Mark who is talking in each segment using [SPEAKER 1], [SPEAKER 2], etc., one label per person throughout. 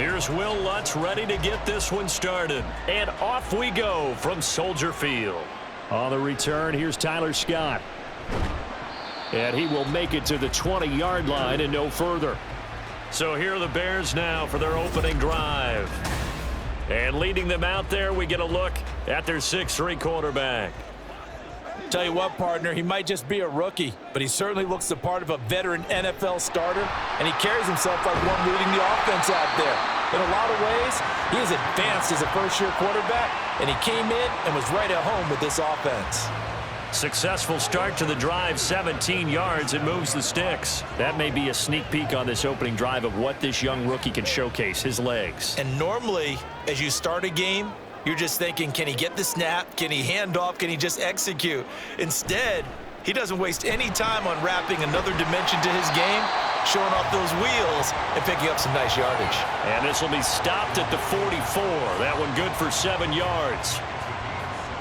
[SPEAKER 1] Here's Will Lutz ready to get this one started. And off we go from Soldier Field.
[SPEAKER 2] On the return, here's Tyler Scott. And he will make it to the 20-yard line and no further.
[SPEAKER 1] So here are the Bears now for their opening drive. And leading them out there, we get a look at their 6'3" quarterback.
[SPEAKER 3] Tell you what, partner, he might just be a rookie, but he certainly looks the part of a veteran NFL starter, and he carries himself like one leading the offense out there. In a lot of ways, he is advanced as a first-year quarterback, and he came in and was right at home with this offense.
[SPEAKER 1] Successful start to the drive, 17 yards, and moves the sticks.
[SPEAKER 2] That may be a sneak peek on this opening drive of what this young rookie can showcase, his legs.
[SPEAKER 3] And normally, as you start a game, you're just thinking, can he get the snap? Can he hand off? Can he just execute? Instead, he doesn't waste any time on wrapping another dimension to his game, showing off those wheels and picking up some nice yardage.
[SPEAKER 1] And this will be stopped at the 44. That one good for 7 yards.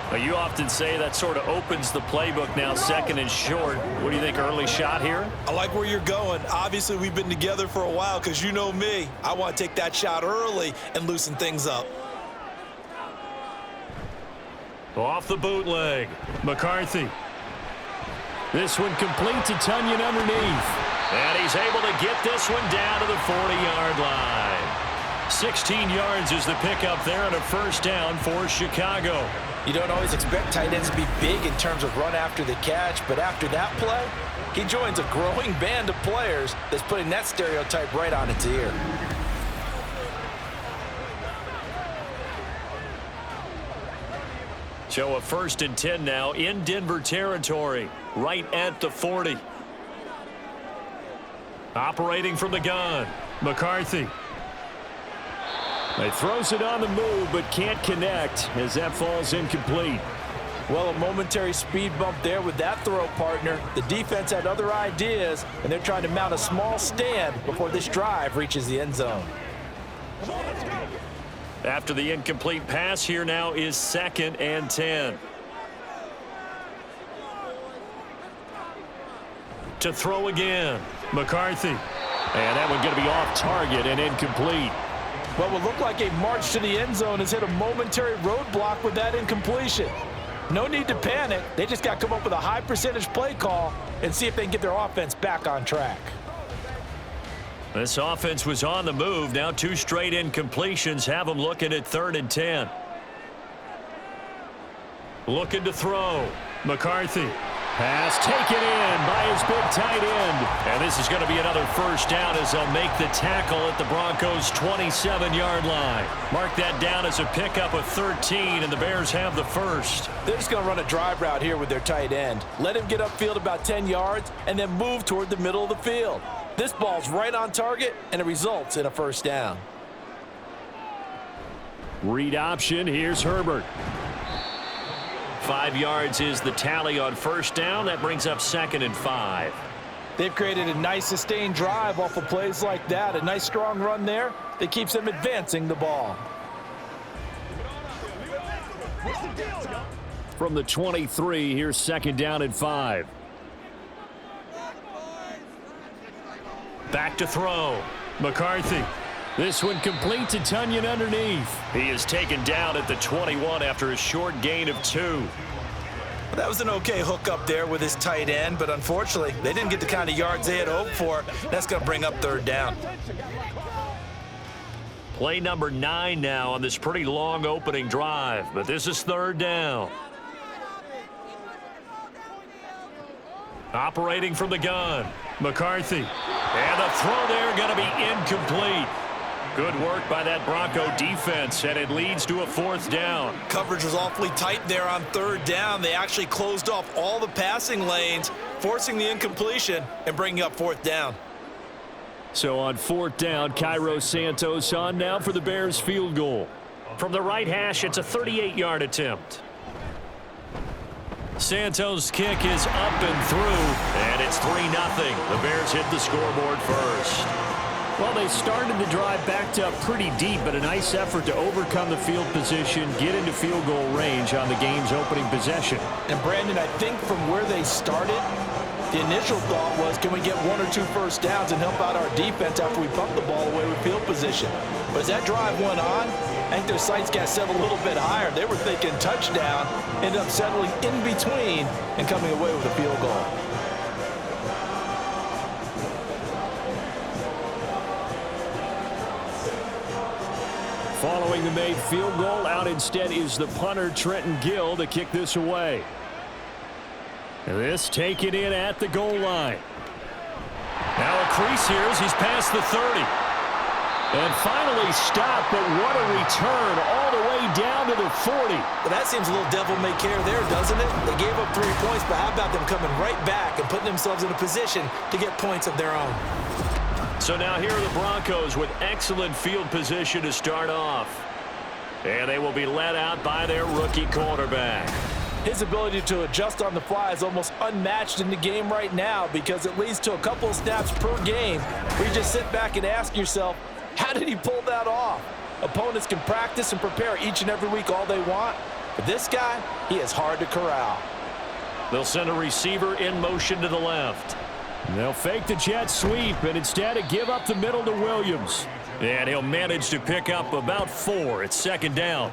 [SPEAKER 1] Well, you often say that sort of opens the playbook now, second and short. What do you think, early shot here?
[SPEAKER 3] I like where you're going. Obviously, we've been together for a while because you know me. I want to take that shot early and loosen things up.
[SPEAKER 1] Off the bootleg, McCarthy.
[SPEAKER 2] This one complete to Tunyon underneath.
[SPEAKER 1] And he's able to get this one down to the 40-yard line. 16 yards is the pickup there and a first down for Chicago.
[SPEAKER 3] You don't always expect tight ends to be big in terms of run after the catch, but after that play, he joins a growing band of players that's putting that stereotype right on its ear.
[SPEAKER 1] So a 1st and 10 now in Denver territory, right at the 40. Operating from the gun, McCarthy.
[SPEAKER 2] He throws it on the move, but can't connect as that falls incomplete.
[SPEAKER 3] Well, a momentary speed bump there with that throw, partner. The defense had other ideas, and they're trying to mount a small stand before this drive reaches the end zone.
[SPEAKER 1] After the incomplete pass, here now is 2nd and 10. To throw again, McCarthy.
[SPEAKER 2] And that one going to be off target and incomplete.
[SPEAKER 3] What would look like a march to the end zone has hit a momentary roadblock with that incompletion. No need to panic. They just got to come up with a high percentage play call and see if they can get their offense back on track.
[SPEAKER 1] This offense was on the move. Now 2 straight incompletions have them looking at 3rd and 10. Looking to throw. McCarthy.
[SPEAKER 2] Pass taken in by his big tight end.
[SPEAKER 1] And this is going to be another first down as they'll make the tackle at the Broncos' 27-yard line. Mark that down as a pickup of 13, and the Bears have the first.
[SPEAKER 3] They're just going to run a drive route here with their tight end. Let him get upfield about 10 yards and then move toward the middle of the field. This ball's right on target, and it results in a first down.
[SPEAKER 2] Read option. Here's Herbert.
[SPEAKER 1] 5 yards is the tally on first down. That brings up 2nd and 5.
[SPEAKER 3] They've created a nice sustained drive off of plays like that. A nice strong run there that keeps them advancing the ball.
[SPEAKER 2] From the 23, here's 2nd down and 5.
[SPEAKER 1] Back to throw. McCarthy.
[SPEAKER 2] This one complete to Tunyon underneath.
[SPEAKER 1] He is taken down at the 21 after a short gain of 2.
[SPEAKER 3] Well, that was an okay hook up there with his tight end, but unfortunately, they didn't get the kind of yards they had hoped for. That's going to bring up 3rd down.
[SPEAKER 1] Play number 9 now on this pretty long opening drive, but this is 3rd down. Operating from the gun, McCarthy. And the throw there going to be incomplete. Good work by that Bronco defense, and it leads to a 4th down.
[SPEAKER 3] Coverage was awfully tight there on 3rd down. They actually closed off all the passing lanes, forcing the incompletion and bringing up 4th down.
[SPEAKER 2] So on 4th down, Cairo Santos on now for the Bears field goal.
[SPEAKER 1] From the right hash, it's a 38-yard attempt. Santos' kick is up and through, and it's 3-0. The Bears hit the scoreboard first.
[SPEAKER 2] Well, they started the drive backed up pretty deep, but a nice effort to overcome the field position, get into field goal range on the game's opening possession.
[SPEAKER 3] And, Brandon, I think from where they started, the initial thought was, can we get 1 or 2 first downs and help out our defense after we pump the ball away with field position? But as that drive went on, I think their sights got set a little bit higher. They were thinking touchdown, ended up settling in between and coming away with a field goal.
[SPEAKER 2] Following the made field goal, out instead is the punter, Trenton Gill, to kick this away. This taken in at the goal line. Now a crease here as he's past the 30. And finally stopped, but what a return all the way down to the 40.
[SPEAKER 3] Well, that seems a little devil-may-care there, doesn't it? They gave up 3 points, but how about them coming right back and putting themselves in a position to get points of their own?
[SPEAKER 1] So now here are the Broncos with excellent field position to start off. And they will be led out by their rookie quarterback.
[SPEAKER 3] His ability to adjust on the fly is almost unmatched in the game right now because it leads to a couple of snaps per game where you just sit back and ask yourself, how did he pull that off? Opponents can practice and prepare each and every week all they want, but this guy, he is hard to corral.
[SPEAKER 1] They'll send a receiver in motion to the left.
[SPEAKER 2] They'll fake the jet sweep and instead give up the middle to Williams.
[SPEAKER 1] And he'll manage to pick up about 4. It's second down.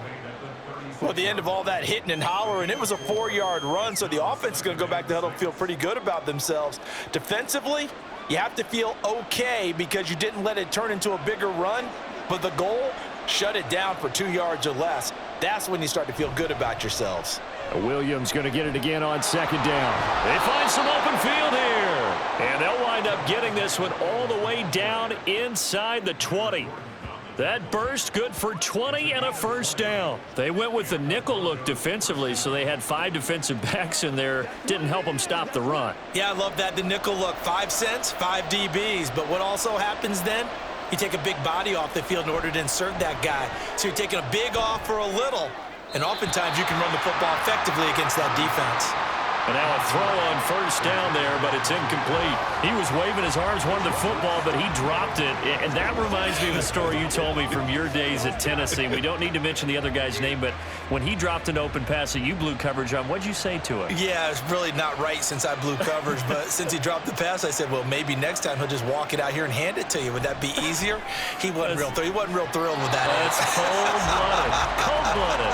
[SPEAKER 3] Well, at the end of all that hitting and hollering, it was a 4-yard run, so the offense is going to go back to the huddle and feel pretty good about themselves. Defensively, you have to feel okay because you didn't let it turn into a bigger run, but the goal, shut it down for 2 yards or less. That's when you start to feel good about yourselves.
[SPEAKER 2] Williams going to get it again on second down.
[SPEAKER 1] They find some open field here. And they'll wind up getting this one all the way down inside the 20. That burst good for 20 and a first down. They went with the nickel look defensively, so they had 5 defensive backs in there. Didn't help them stop the run.
[SPEAKER 3] Yeah, I love that, the nickel look. 5 cents, 5 DBs. But what also happens then? You take a big body off the field in order to insert that guy. So you're taking a big off for a little. And oftentimes you can run the football effectively against that defense.
[SPEAKER 1] And now a throw on first down there, but it's incomplete. He was waving his arms, wanted the football, but he dropped it. And that reminds me of the story you told me from your days at Tennessee. We don't need to mention the other guy's name, but when he dropped an open pass that you blew coverage on, what'd you say to him?
[SPEAKER 3] Yeah, it's really not right since I blew coverage, but since he dropped the pass, I said, well, maybe next time he'll just walk it out here and hand it to you. Would that be easier? He wasn't real thrilled with that.
[SPEAKER 1] That's cold-blooded. Cold-blooded.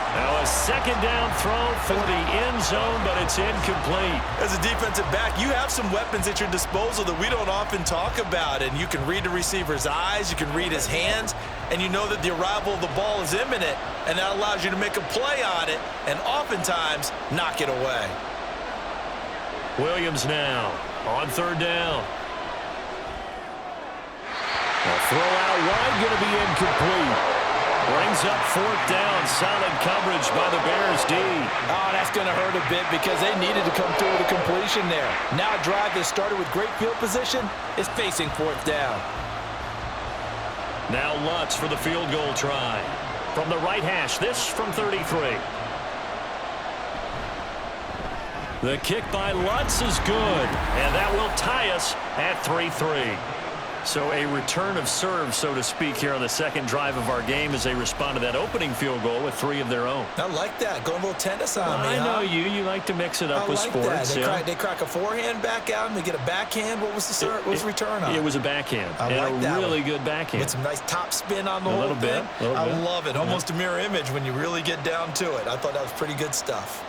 [SPEAKER 1] Now a second down throw for the end zone, but it's incomplete.
[SPEAKER 3] As a defensive back, you have some weapons at your disposal that we don't often talk about, and you can read the receiver's eyes, you can read his hands, and you know that the arrival of the ball is imminent, and that allows you to make a play on it and oftentimes knock it away.
[SPEAKER 1] Williams now on third down.
[SPEAKER 2] A throw out wide, going to be incomplete.
[SPEAKER 1] Brings up fourth down. Solid coverage by the Bears D.
[SPEAKER 3] Oh, that's going to hurt a bit because they needed to come through with a completion there. Now a drive that started with great field position is facing fourth down.
[SPEAKER 1] Now Lutz for the field goal try. From the right hash, this from 33. The kick by Lutz is good, and that will tie us at 3-3. So a return of serve, so to speak, here on the second drive of our game as they respond to that opening field goal with 3 of their own.
[SPEAKER 3] I like that. Going a little tennis on me,
[SPEAKER 1] I know you. You like to mix it up with sports.
[SPEAKER 3] They crack a forehand back out and they get a backhand. What was the return on?
[SPEAKER 1] It was a backhand.
[SPEAKER 3] I like that.
[SPEAKER 1] Really good backhand.
[SPEAKER 3] With some nice top spin on the whole thing. I love it. Almost a mirror image when you really get down to it. I thought that was pretty good stuff.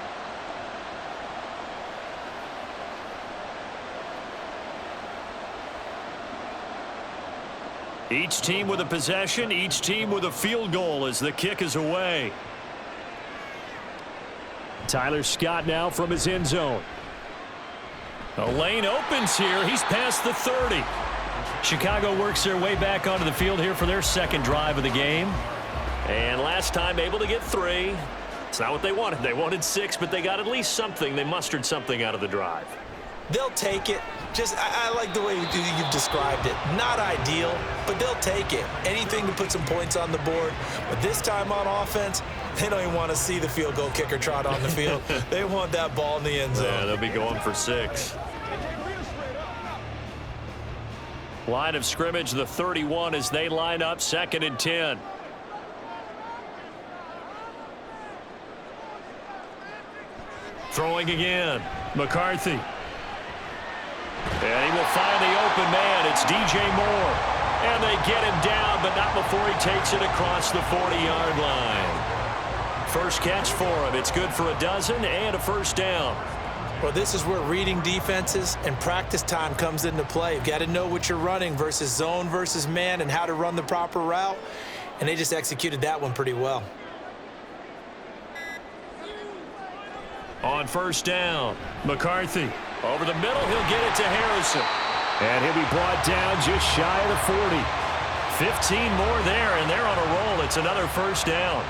[SPEAKER 1] Each team with a possession, each team with a field goal as the kick is away.
[SPEAKER 2] Tyler Scott now from his end zone.
[SPEAKER 1] A lane opens here. He's past the 30. Chicago works their way back onto the field here for their second drive of the game. And last time able to get 3. It's not what they wanted. They wanted 6, but they got at least something. They mustered something out of the drive.
[SPEAKER 3] They'll take it. I like the way you've described it. Not ideal, but they'll take it. Anything to put some points on the board. But this time on offense, they don't even want to see the field goal kicker trot on the field. They want that ball in the end zone.
[SPEAKER 1] Yeah, they'll be going for 6. Line of scrimmage, the 31 as they line up, 2nd and 10. Throwing again, McCarthy. And he will find the open man. It's DJ Moore. And they get him down, but not before he takes it across the 40-yard line. First catch for him. It's good for a dozen and a first down.
[SPEAKER 3] Well, this is where reading defenses and practice time comes into play. You've got to know what you're running versus zone versus man and how to run the proper route. And they just executed that one pretty well.
[SPEAKER 1] On first down, McCarthy. Over the middle, he'll get it to Harrison.
[SPEAKER 2] And he'll be brought down just shy of the 40.
[SPEAKER 1] 15 more there, and they're on a roll. It's another first down.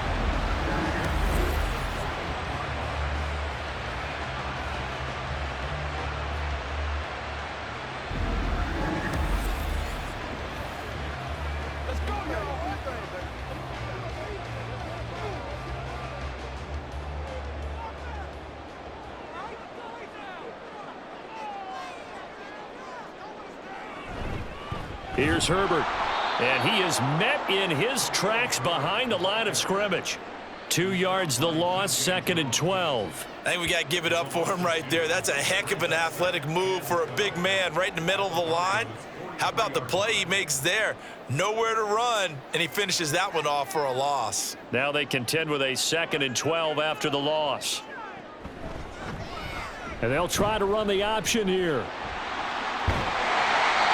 [SPEAKER 1] Here's Herbert, and he is met in his tracks behind the line of scrimmage. 2 yards the loss, 2nd and 12.
[SPEAKER 3] I think we got to give it up for him right there. That's a heck of an athletic move for a big man right in the middle of the line. How about the play he makes there? Nowhere to run, and he finishes that one off for a loss.
[SPEAKER 1] Now they contend with a 2nd and 12 after the loss.
[SPEAKER 2] And they'll try to run the option here.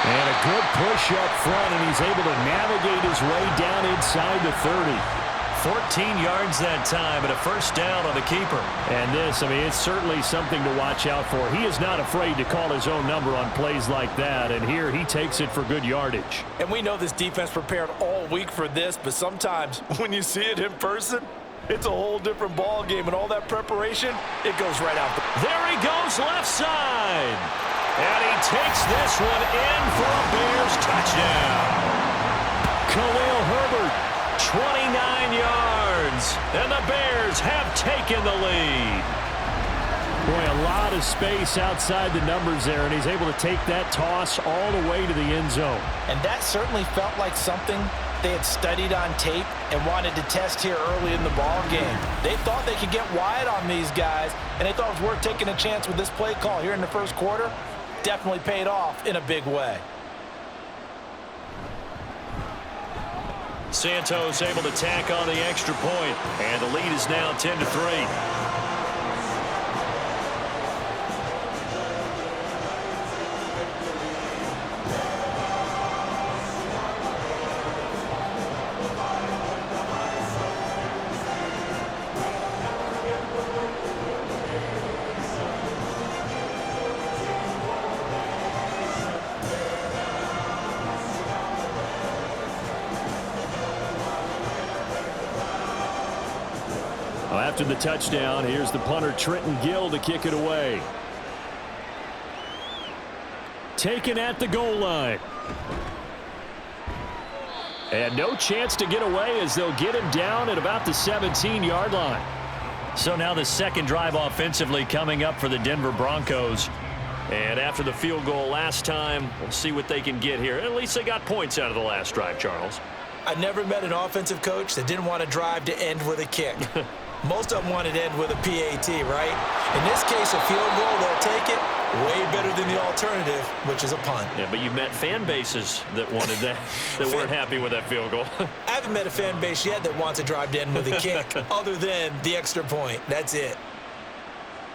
[SPEAKER 2] And a good push up front, and he's able to navigate his way down inside the 30.
[SPEAKER 1] 14 yards that time, and a first down on the keeper.
[SPEAKER 2] And this, I mean, it's certainly something to watch out for. He is not afraid to call his own number on plays like that, and here he takes it for good yardage.
[SPEAKER 3] And we know this defense prepared all week for this, but sometimes when you see it in person, it's a whole different ball game, and all that preparation, it goes right out.
[SPEAKER 1] There he goes, left side. And he takes this one in for a Bears touchdown. Khalil Herbert, 29 yards. And the Bears have taken the lead.
[SPEAKER 2] Boy, a lot of space outside the numbers there, and he's able to take that toss all the way to the end zone.
[SPEAKER 3] And that certainly felt like something they had studied on tape and wanted to test here early in the ball game. They thought they could get wide on these guys, and they thought it was worth taking a chance with this play call here in the first quarter. Definitely paid off in a big way.
[SPEAKER 1] Santos able to tack on the extra point, and the lead is now 10-3.
[SPEAKER 2] After the touchdown, here's the punter Trenton Gill to kick it away. Taken at the goal line. And no chance to get away as they'll get him down at about the 17-yard line.
[SPEAKER 1] So now the second drive offensively coming up for the Denver Broncos. And after the field goal last time, we'll see what they can get here. At least they got points out of the last drive, Charles.
[SPEAKER 3] I never met an offensive coach that didn't want to drive to end with a kick. Most of them wanted to end with a PAT, right? In this case, a field goal, they'll take it. Way better than the alternative, which is a punt.
[SPEAKER 1] Yeah, but you've met fan bases that wanted that, that weren't happy with that field goal.
[SPEAKER 3] I haven't met a fan base yet that wants to drive to end with a kick, other than the extra point. That's it.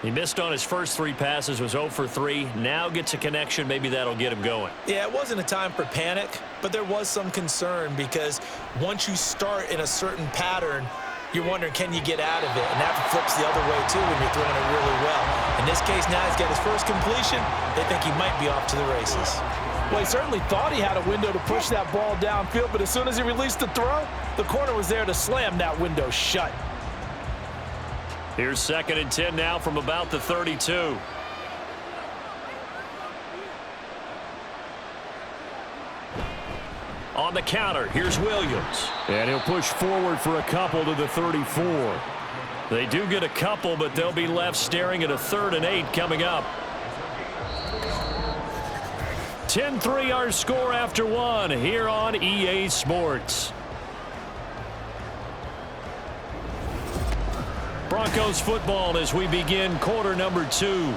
[SPEAKER 1] He missed on his first 3 passes, was 0 for 3. Now gets a connection. Maybe that'll get him going.
[SPEAKER 3] Yeah, it wasn't a time for panic, but there was some concern because once you start in a certain pattern, you're wondering, can you get out of it? And that flips the other way, too, when you're throwing it really well. In this case, now he's got his first completion. They think he might be off to the races. Well, he certainly thought he had a window to push that ball downfield, but as soon as he released the throw, the corner was there to slam that window shut.
[SPEAKER 1] Here's 2nd and 10 now from about the 32. On the counter, here's Williams.
[SPEAKER 2] And he'll push forward for a couple to the 34.
[SPEAKER 1] They do get a couple, but they'll be left staring at a 3rd and 8 coming up. 10-3 our score after 1 here on EA Sports. Broncos football as we begin quarter number 2.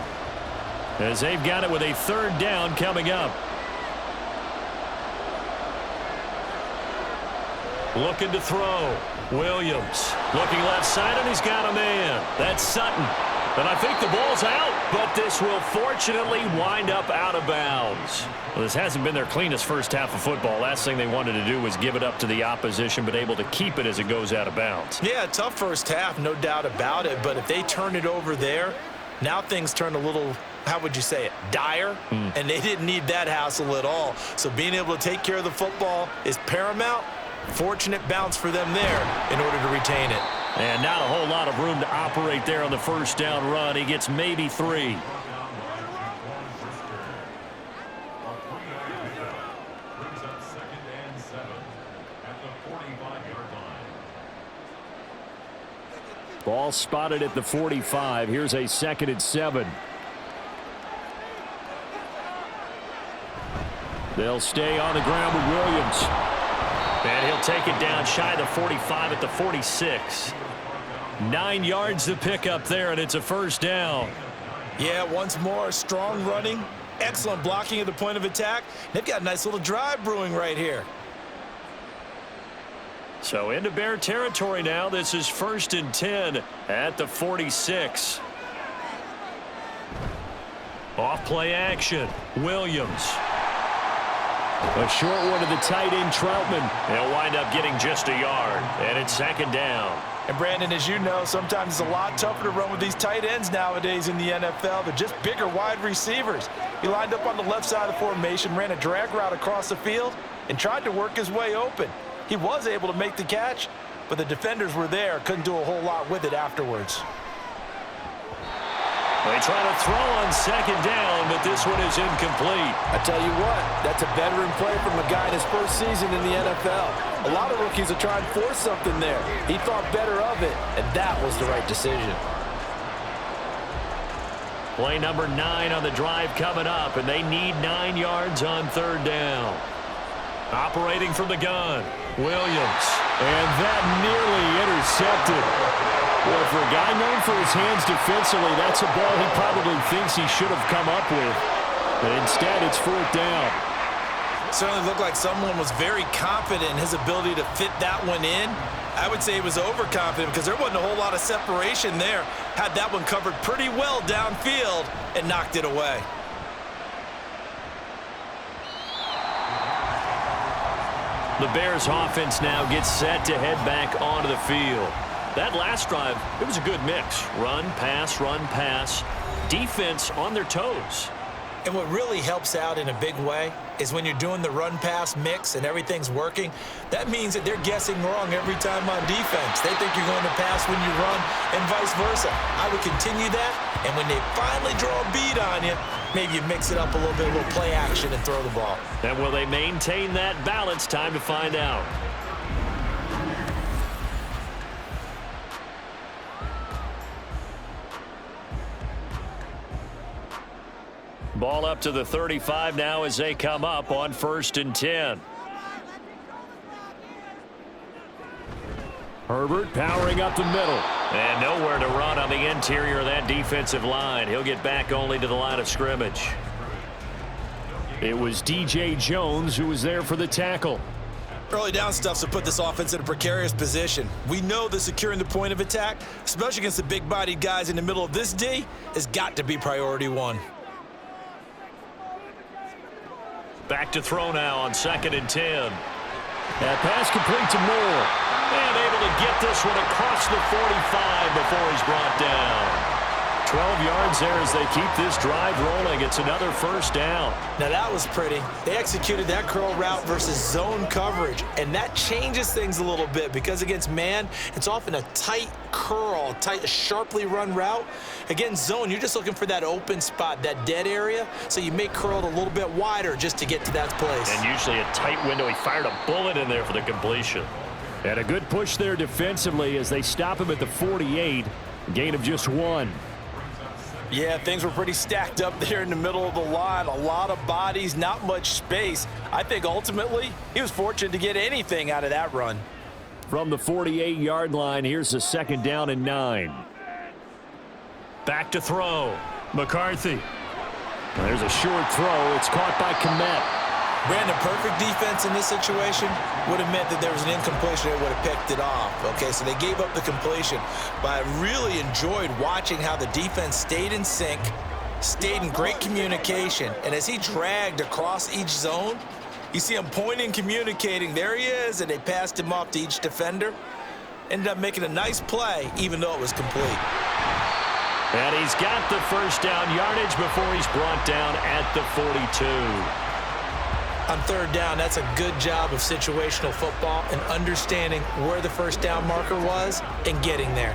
[SPEAKER 1] As they've got it with a 3rd down coming up. Looking to throw. Williams looking left side, and he's got a man. That's Sutton. And I think the ball's out, but this will fortunately wind up out of bounds. Well, this hasn't been their cleanest first half of football. Last thing they wanted to do was give it up to the opposition, but able to keep it as it goes out of bounds.
[SPEAKER 3] Yeah, tough first half, no doubt about it. But if they turn it over there, now things turn a little, how would you say it, dire? And they didn't need that hassle at all. So being able to take care of the football is paramount. Fortunate bounce for them there in order to retain it.
[SPEAKER 1] And not a whole lot of room to operate there on the first down run. He gets maybe 3. Ball spotted at the 45. Here's a 2nd and 7. They'll stay on the ground with Williams. And he'll take it down shy of the 45 at the 46. 9 yards to pick up there, and it's a first down.
[SPEAKER 3] Yeah, once more, strong running, excellent blocking at the point of attack. They've got a nice little drive brewing right here.
[SPEAKER 1] So into Bear territory now. This is 1st and 10 at the 46. Off play action. Williams. A short one to the tight end, Troutman. They'll wind up getting just a yard, and it's 2nd down.
[SPEAKER 3] And, Brandon, as you know, sometimes it's a lot tougher to run with these tight ends nowadays in the NFL. They're just bigger wide receivers. He lined up on the left side of the formation, ran a drag route across the field, and tried to work his way open. He was able to make the catch, but the defenders were there, couldn't do a whole lot with it afterwards.
[SPEAKER 1] They try to throw on 2nd down, but this one is incomplete.
[SPEAKER 3] I tell you what, that's a veteran play from a guy in his first season in the NFL. A lot of rookies are trying to force something there. He thought better of it, and that was the right decision.
[SPEAKER 1] Play number 9 on the drive coming up, and they need 9 yards on 3rd down. Operating from the gun, Williams. And that nearly intercepted. Well, for a guy known for his hands defensively, that's a ball he probably thinks he should have come up with. But instead, it's 4th down.
[SPEAKER 3] Certainly looked like someone was very confident in his ability to fit that one in. I would say he was overconfident because there wasn't a whole lot of separation there. Had that one covered pretty well downfield and knocked it away.
[SPEAKER 1] The Bears offense now gets set to head back onto the field. That last drive, it was a good mix. Run, pass, defense on their toes.
[SPEAKER 3] And what really helps out in a big way is when you're doing the run-pass mix and everything's working, that means that they're guessing wrong every time on defense. They think you're going to pass when you run and vice versa. I would continue that, and when they finally draw a bead on you, maybe you mix it up a little bit, a little play action and throw the ball.
[SPEAKER 1] And will they maintain that balance? Time to find out. Ball up to the 35 now as they come up on 1st and 10. Herbert powering up the middle. And nowhere to run on the interior of that defensive line. He'll get back only to the line of scrimmage. It was DJ Jones who was there for the tackle.
[SPEAKER 3] Early down stuff to put this offense in a precarious position. We know that securing the point of attack, especially against the big-bodied guys in the middle of this D, has got to be priority 1.
[SPEAKER 1] Back to throw now on 2nd and 10. That pass complete to Moore. And able to get this one across the 45 before he's brought down. 12 yards there as they keep this drive rolling. It's another first down.
[SPEAKER 3] Now that was pretty. They executed that curl route versus zone coverage, and that changes things a little bit because against man, it's often a tight curl, tight, sharply run route. Against zone, you're just looking for that open spot, that dead area, so you make curl a little bit wider just to get to that place.
[SPEAKER 1] And usually a tight window. He fired a bullet in there for the completion.
[SPEAKER 2] And a good push there defensively as they stop him at the 48. Gain of just 1.
[SPEAKER 3] Yeah, things were pretty stacked up there in the middle of the line. A lot of bodies, not much space. I think ultimately he was fortunate to get anything out of that run.
[SPEAKER 2] From the 48-yard line, here's the 2nd down and 9.
[SPEAKER 1] Back to throw. McCarthy.
[SPEAKER 2] There's a short throw. It's caught by Kmet.
[SPEAKER 3] Brandon, perfect defense in this situation would have meant that there was an incompletion that would have picked it off. Okay, so they gave up the completion. But I really enjoyed watching how the defense stayed in sync, stayed in great communication. And as he dragged across each zone, you see him pointing, communicating. There he is, and they passed him off to each defender. Ended up making a nice play, even though it was complete.
[SPEAKER 1] And he's got the first down yardage before he's brought down at the 42.
[SPEAKER 3] On third down, that's a good job of situational football and understanding where the first down marker was and getting there.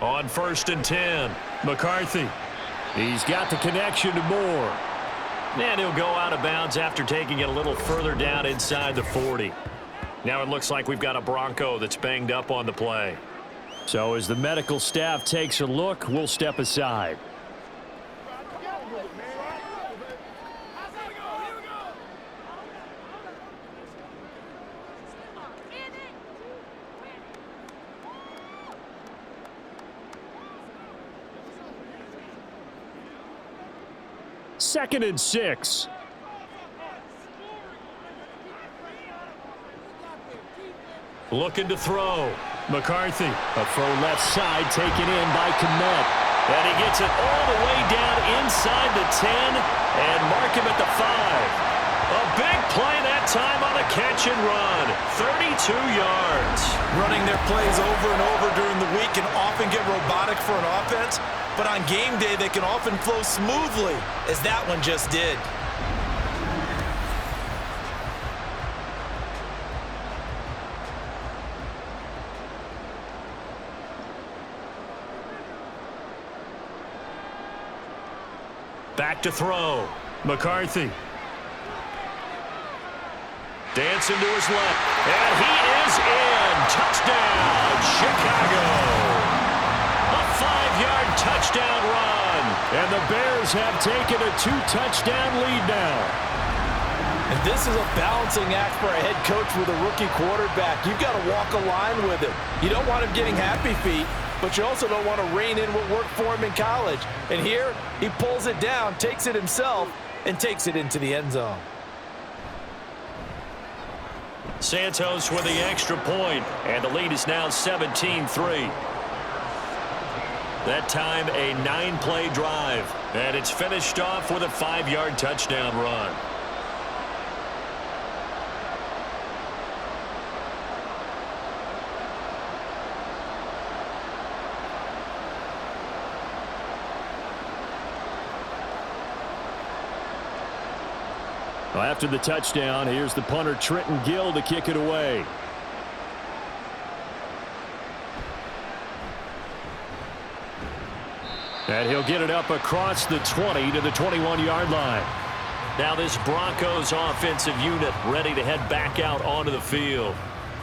[SPEAKER 1] On 1st and 10, McCarthy. He's got the connection to Moore. And he'll go out of bounds after taking it a little further down inside the 40. Now it looks like we've got a Bronco that's banged up on the play. So as the medical staff takes a look, we'll step aside. Second and 6. Looking to throw. McCarthy, a throw left side taken in by Kmet. And he gets it all the way down inside the 10 and mark him at the 5. A big play that time on a catch and run. 32 yards.
[SPEAKER 3] Running their plays over and over during the week can often get robotic for an offense, but on game day they can often flow smoothly, as that one just did.
[SPEAKER 1] Back to throw. McCarthy. Dancing to his left. And he is in. Touchdown, Chicago. A 5-yard touchdown run. And the Bears have taken a 2-touchdown lead now.
[SPEAKER 3] And this is a balancing act for a head coach with a rookie quarterback. You've got to walk a line with him. You don't want him getting happy feet, but you also don't want to rein in what worked for him in college. And here, he pulls it down, takes it himself, and takes it into the end zone.
[SPEAKER 1] Santos with the extra point, and the lead is now 17-3. That time, a 9-play drive, and it's finished off with a 5-yard touchdown run. Well, after the touchdown, here's the punter, Trenton Gill, to kick it away. And he'll get it up across the 20 to the 21-yard line. Now this Broncos offensive unit ready to head back out onto the field.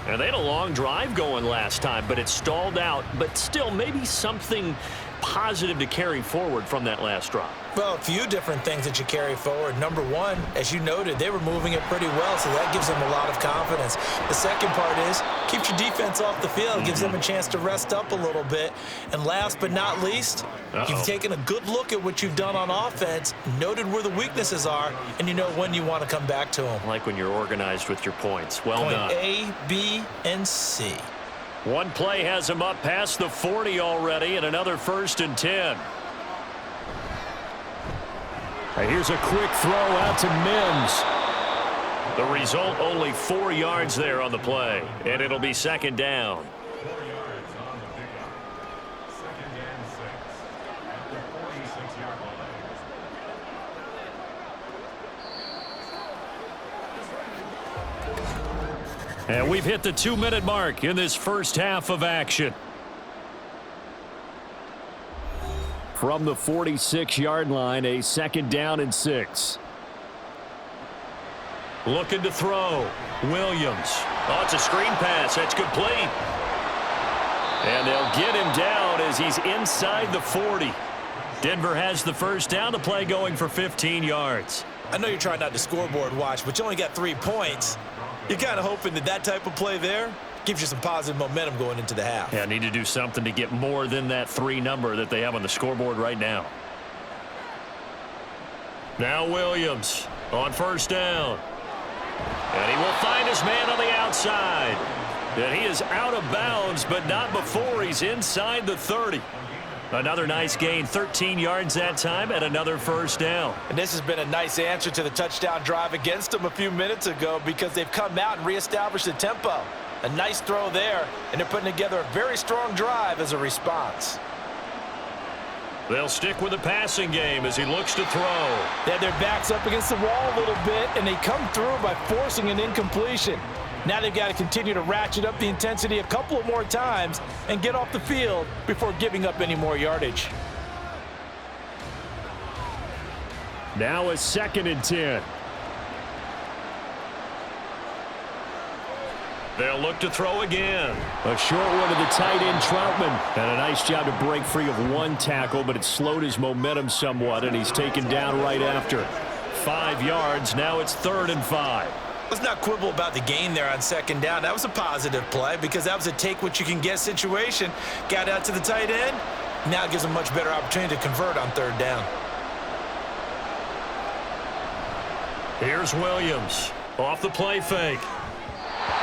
[SPEAKER 1] And they had a long drive going last time, but it stalled out. But still, maybe something positive to carry forward from that last drive.
[SPEAKER 3] Well, a few different things that you carry forward. Number one, as you noted, they were moving it pretty well, so that gives them a lot of confidence. The second part is, keeps your defense off the field, gives them a chance to rest up a little bit. And last but not least, you've taken a good look at what you've done on offense, noted where the weaknesses are, and you know when you want to come back to them.
[SPEAKER 1] Like when you're organized with your points. Well done.
[SPEAKER 3] Point A, B, and C.
[SPEAKER 1] One play has him up past the 40 already, and another 1st and 10. Here's a quick throw out to Mims. The result, only 4 yards there on the play, and it'll be 2nd down. And we've hit the 2-minute mark in this first half of action. From the 46-yard line, a 2nd down and 6. Looking to throw. Williams. Oh, it's a screen pass. That's complete. And they'll get him down as he's inside the 40. Denver has the first down. The play going for 15 yards.
[SPEAKER 3] I know you're trying not to scoreboard watch, but you only got 3 points. You're kind of hoping that type of play there gives you some positive momentum going into the half.
[SPEAKER 1] Yeah, need to do something to get more than that 3 number that they have on the scoreboard right now. Now Williams on first down. And he will find his man on the outside. And he is out of bounds, but not before he's inside the 30. Another nice gain, 13 yards that time, and another first down.
[SPEAKER 3] And this has been a nice answer to the touchdown drive against them a few minutes ago because they've come out and reestablished the tempo. A nice throw there, and they're putting together a very strong drive as a response.
[SPEAKER 1] They'll stick with the passing game as he looks to throw.
[SPEAKER 3] They have their backs up against the wall a little bit, and they come through by forcing an incompletion. Now they've got to continue to ratchet up the intensity a couple of more times and get off the field before giving up any more yardage.
[SPEAKER 2] Now a 2nd and 10.
[SPEAKER 1] They'll look to throw again.
[SPEAKER 2] A short one to the tight end, Troutman. And a nice job to break free of 1 tackle, but it slowed his momentum somewhat, and he's taken down right after. 5 yards, now it's 3rd and 5.
[SPEAKER 3] Let's not quibble about the gain there on 2nd down. That was a positive play because that was a take-what-you-can-get situation. Got out to the tight end. Now it gives him a much better opportunity to convert on 3rd down.
[SPEAKER 1] Here's Williams off the play fake.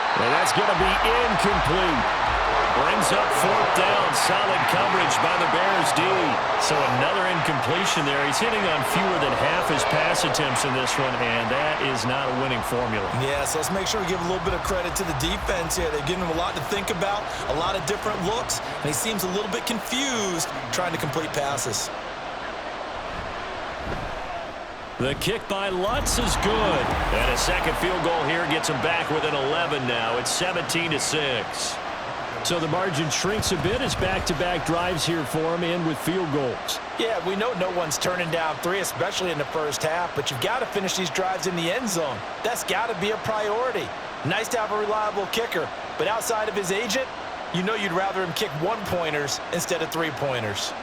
[SPEAKER 2] And that's going to be incomplete.
[SPEAKER 1] Brings up 4th down. Solid coverage by the Bears D. So another incompletion there. He's hitting on fewer than half his pass attempts in this one, and that is not a winning formula.
[SPEAKER 3] Yeah, so let's make sure we give a little bit of credit to the defense here. They've given him a lot to think about, a lot of different looks, and he seems a little bit confused trying to complete passes.
[SPEAKER 1] The kick by Lutz is good. And a second field goal here gets him back within 11 now. It's 17-6.
[SPEAKER 2] So the margin shrinks a bit as back-to-back drives here for him and with field goals.
[SPEAKER 3] Yeah, we know no one's turning down 3, especially in the first half, but you've got to finish these drives in the end zone. That's got to be a priority. Nice to have a reliable kicker, but outside of his agent, you know you'd rather him kick 1-pointers instead of 3-pointers.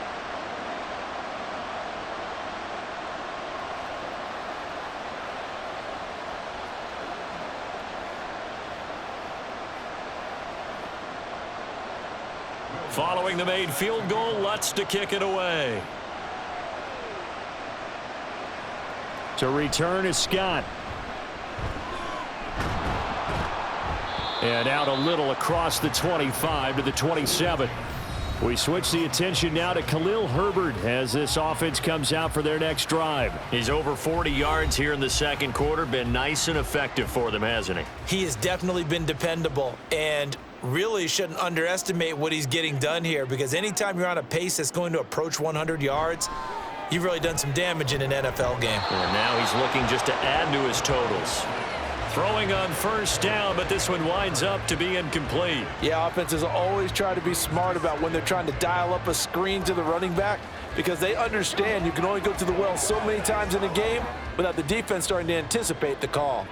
[SPEAKER 1] Following the made field goal, Lutz to kick it away.
[SPEAKER 2] To return is Scott. And out a little across the 25 to the 27. We switch the attention now to Khalil Herbert as this offense comes out for their next drive.
[SPEAKER 1] He's over 40 yards here in the second quarter. Been nice and effective for them, hasn't he?
[SPEAKER 3] He has definitely been dependable, and really shouldn't underestimate what he's getting done here, because anytime you're on a pace that's going to approach 100 yards, you've really done some damage in an NFL game.
[SPEAKER 1] And now he's looking just to add to his totals. Throwing on first down, but this one winds up to be incomplete.
[SPEAKER 3] Yeah, offenses always try to be smart about when they're trying to dial up a screen to the running back, because they understand you can only go to the well so many times in a game without the defense starting to anticipate the call.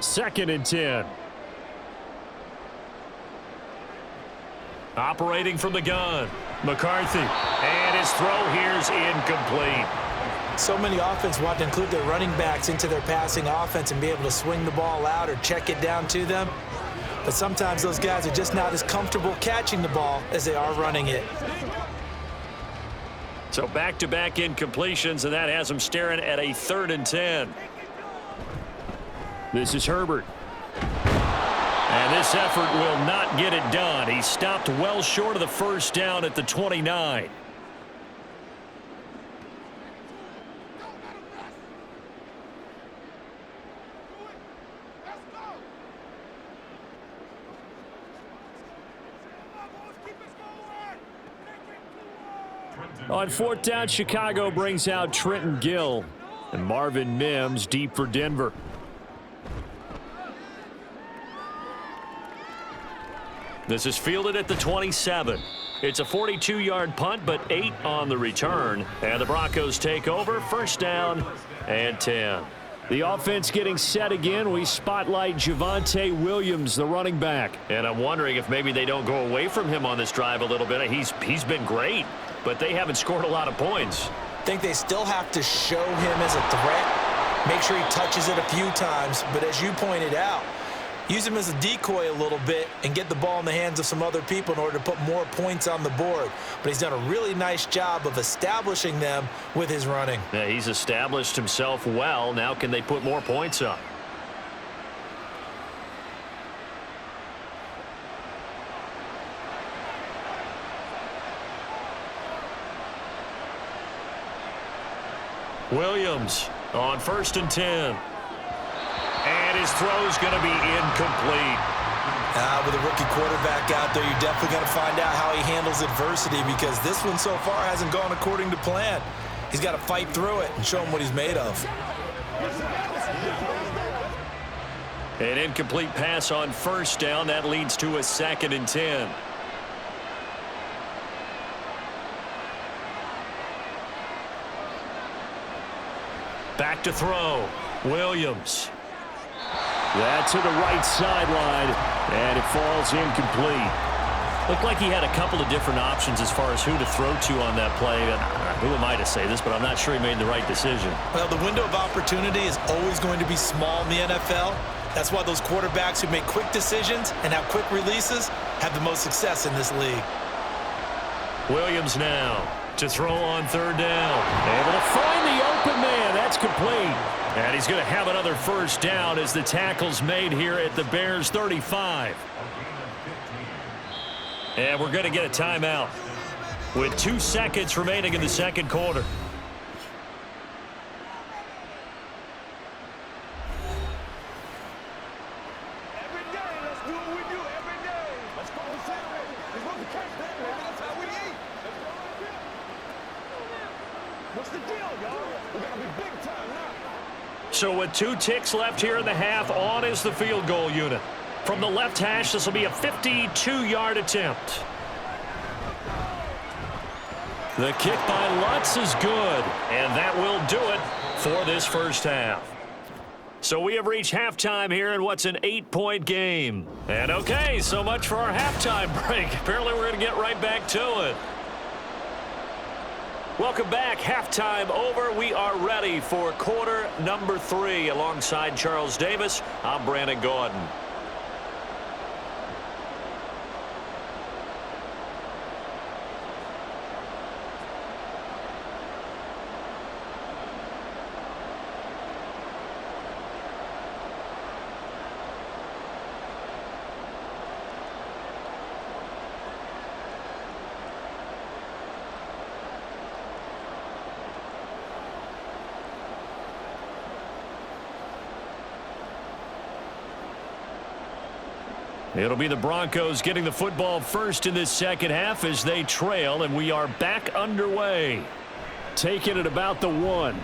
[SPEAKER 2] 2nd and 10.
[SPEAKER 1] Operating from the gun, McCarthy. And his throw here's incomplete.
[SPEAKER 3] So many offenses want to include their running backs into their passing offense and be able to swing the ball out or check it down to them. But sometimes those guys are just not as comfortable catching the ball as they are running it.
[SPEAKER 1] So back-to-back incompletions, and that has them staring at a 3rd and 10.
[SPEAKER 2] This is Herbert.
[SPEAKER 1] And this effort will not get it done. He stopped well short of the first down at the 29.
[SPEAKER 2] On 4th down, Chicago brings out Trenton Gill and Marvin Mims deep for Denver.
[SPEAKER 1] This is fielded at the 27. It's a 42-yard punt, but 8 on the return. And the Broncos take over, first down and 10.
[SPEAKER 2] The offense getting set again. We spotlight Javonte Williams, the running back.
[SPEAKER 1] And I'm wondering if maybe they don't go away from him on this drive a little bit. He's been great, but they haven't scored a lot of points.
[SPEAKER 3] I think they still have to show him as a threat, make sure he touches it a few times. But as you pointed out, use him as a decoy a little bit and get the ball in the hands of some other people in order to put more points on the board. But he's done a really nice job of establishing them with his running.
[SPEAKER 1] Yeah, he's established himself well. Now can they put more points up? Williams on 1st and 10. And his throw's going to be incomplete.
[SPEAKER 3] With a rookie quarterback out there, you're definitely going to find out how he handles adversity, because this one so far hasn't gone according to plan. He's got to fight through it and show him what he's made of.
[SPEAKER 1] An incomplete pass on 1st down. That leads to a 2nd and 10. Back to throw. Williams. That's to the right sideline, and it falls incomplete. Looked like he had a couple of different options as far as who to throw to on that play. Who am I to say this, but I'm not sure he made the right decision.
[SPEAKER 3] Well, the window of opportunity is always going to be small in the NFL. That's why those quarterbacks who make quick decisions and have quick releases have the most success in this league.
[SPEAKER 1] Williams now to throw on 3rd down. Able to find the open man. That's complete. And he's going to have another 1st down as the tackle's made here at the Bears' 35. And we're going to get a timeout with 2 seconds remaining in the 2nd quarter.
[SPEAKER 4] Every day, let's do what we do every day. Let's go to Saturday. We're going to catch that, baby. That's how we eat. What's the deal, y'all? We're going to be big time now.
[SPEAKER 1] So with 2 ticks left here in the half, on is the field goal unit. From the left hash, this will be a 52-yard attempt. The kick by Lutz is good, and that will do it for this 1st half. So we have reached halftime here in what's an 8-point game. And okay, so much for our halftime break. Apparently we're going to get right back to it. Welcome back. Halftime over. We are ready for quarter number 3. Alongside Charles Davis, I'm Brandon Gordon. It'll be the Broncos getting the football first in this 2nd half as they trail, and we are back underway. Taking it about the 1.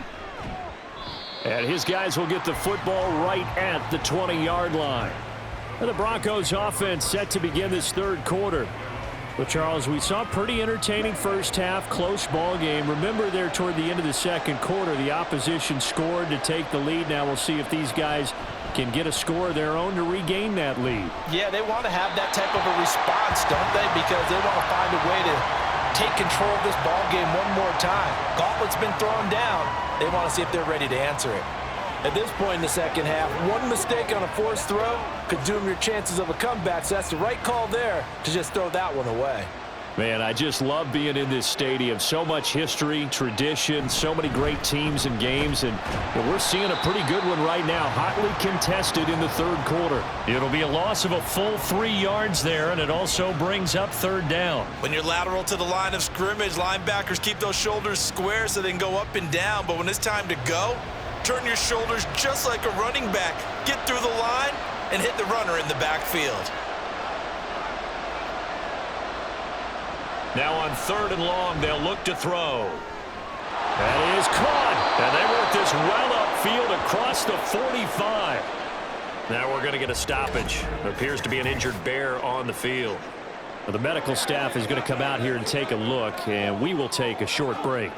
[SPEAKER 1] And his guys will get the football right at the 20-yard line. And the Broncos offense set to begin this 3rd quarter. Well, Charles, we saw a pretty entertaining 1st half, close ball game. Remember there toward the end of the 2nd quarter, the opposition scored to take the lead. Now we'll see if these guys can get a score of their own to regain that lead.
[SPEAKER 3] Yeah, they want to have that type of a response, don't they? Because they want to find a way to take control of this ball game one more time. Gauntlet's been thrown down. They want to see if they're ready to answer it. At this point in the 2nd half, one mistake on a forced throw could doom your chances of a comeback. So that's the right call there to just throw that one away.
[SPEAKER 1] Man, I just love being in this stadium. So much history, tradition, so many great teams and games, and we're seeing a pretty good one right now, hotly contested in the 3rd quarter. It'll be a loss of a full 3 yards there, and it also brings up 3rd down.
[SPEAKER 3] When you're lateral to the line of scrimmage, linebackers keep those shoulders square so they can go up and down, but when it's time to go, turn your shoulders just like a running back. Get through the line and hit the runner in the backfield.
[SPEAKER 1] Now on 3rd and long, they'll look to throw. That is caught. And they work this well upfield across the 45. Now we're going to get a stoppage. There appears to be an injured bear on the field. Well, the medical staff is going to come out here and take a look, and we will take a short break.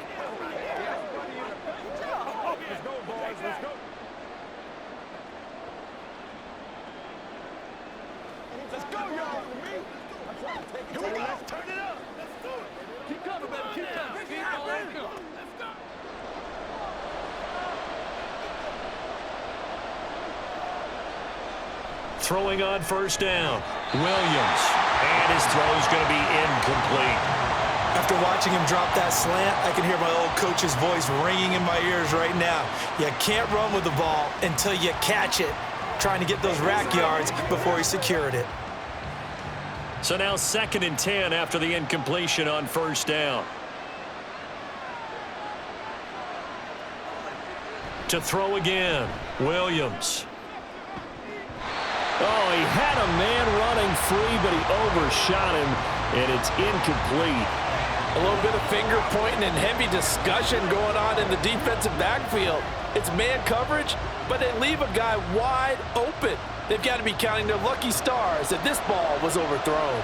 [SPEAKER 4] Let's go, y'all. Here we go. Turn it up. Let's do it. Keep coming, baby. Keep coming. Keep going. Let's go.
[SPEAKER 1] Throwing on first down. Williams. And his throw is going to be incomplete.
[SPEAKER 3] After watching him drop that slant, I can hear my old coach's voice ringing in my ears right now. You can't run with the ball until you catch it. Trying to get those rack yards before he secured it.
[SPEAKER 1] So now 2nd and 10 after the incompletion on first down. To throw again, Williams.
[SPEAKER 2] Oh, he had a man running free, but he overshot him, and it's incomplete.
[SPEAKER 3] A little bit of finger pointing and heavy discussion going on in the defensive backfield. It's man coverage, but they leave a guy wide open. They've got to be counting their lucky stars that this ball was overthrown.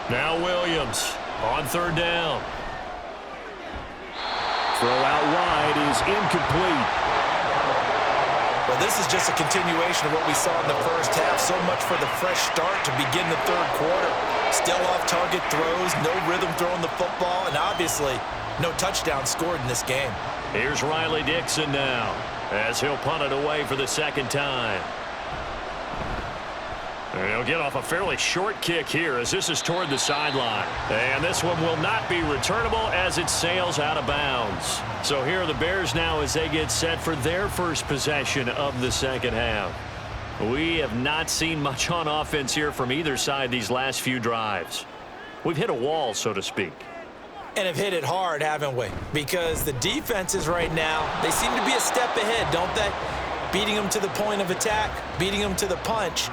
[SPEAKER 1] Now Williams on 3rd down.
[SPEAKER 2] Throw out wide is incomplete.
[SPEAKER 3] Well, this is just a continuation of what we saw in the first half. So much for the fresh start to begin the 3rd quarter. Still off-target throws, no rhythm throwing the football, and obviously no touchdown scored in this game.
[SPEAKER 1] Here's Riley Dixon now as he'll punt it away for the 2nd time. And he'll get off a fairly short kick here as this is toward the sideline. And this one will not be returnable as it sails out of bounds. So here are the Bears now as they get set for their first possession of the 2nd half. We have not seen much on offense here from either side these last few drives. We've hit a wall, so to speak.
[SPEAKER 3] And have hit it hard, haven't we? Because the defenses right now, they seem to be a step ahead, don't they? Beating them to the point of attack, beating them to the punch.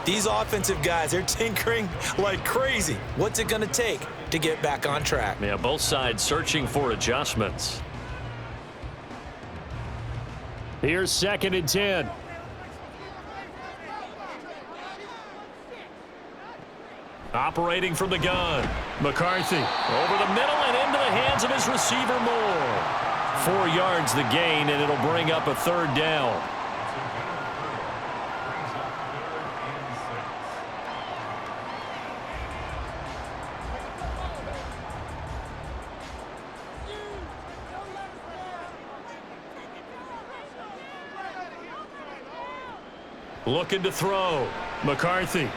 [SPEAKER 3] These offensive guys, they're tinkering like crazy. What's it going to take to get back on track?
[SPEAKER 1] Yeah, both sides searching for adjustments.
[SPEAKER 2] Here's 2nd and 10.
[SPEAKER 1] Operating from the gun. McCarthy over the middle and into the hands of his receiver Moore. 4 yards the gain, and it'll bring up a 3rd down. Looking to throw. McCarthy.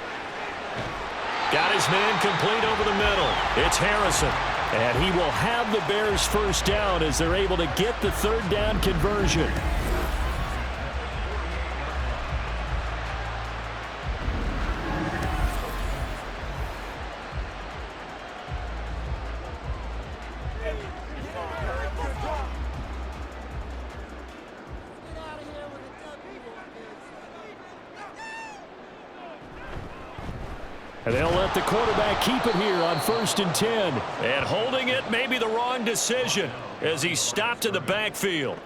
[SPEAKER 1] Got his man complete over the middle. It's Harrison. And he will have the Bears first down as they're able to get the 3rd down conversion.
[SPEAKER 2] And they'll let the quarterback keep it here on 1st and 10.
[SPEAKER 1] And holding it may be the wrong decision as he stopped in the backfield.